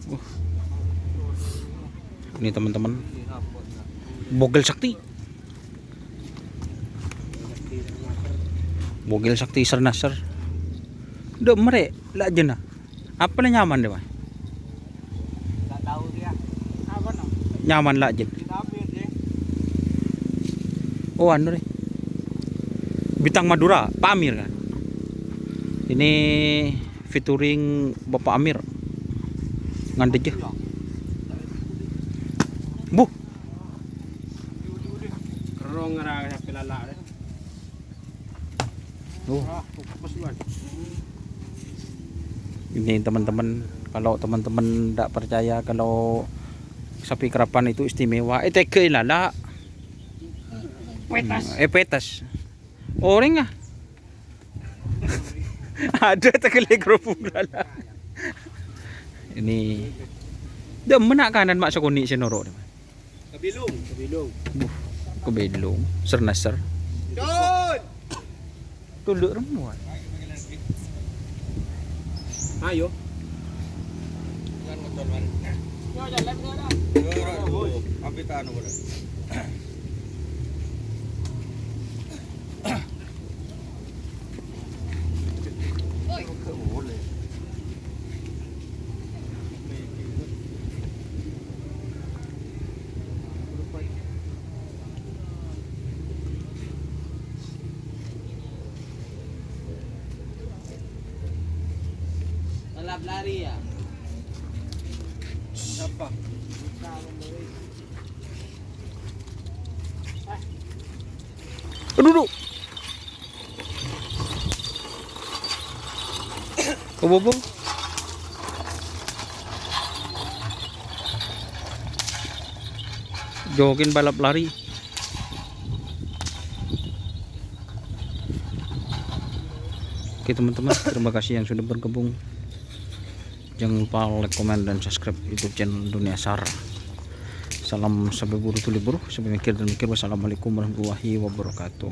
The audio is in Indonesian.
Uh, ini teman-teman, bogel sakti. Bogel sakti Sir Nasser. Udah merek lah aja nah. Apa lah nyaman deh, Pak? Enggak tahu dia. Apa no? Nyaman lah aja. Oh, anu deh. Bintang Madura, Pak Amir kan. Ini featuring Bapak Amir. Ngandek ya. Bu. Kerong ngarang sampai lalak deh. Oh. Ini teman-teman, kalau teman-teman tidak percaya kalau sapi kerapan itu istimewa, teke lala. Petas. Petas. Orang ah. Ada tegele kerupuk lala. Ini demen nak kanan mak sakuni senoro. Kebilung. Kebilung. Sir Nasser. Don. Tuluk remuan. Ayo. Balap lari ya. Apa? Duduk. Bobo. Jogging balap lari. Oke teman-teman, terima kasih yang sudah bergabung. Jangan lupa like, comment, dan subscribe YouTube channel Dunia Sar. Salam sampai buru tuli buru, sampai mikir dan mikir. Wassalamualaikum warahmatullahi wabarakatuh.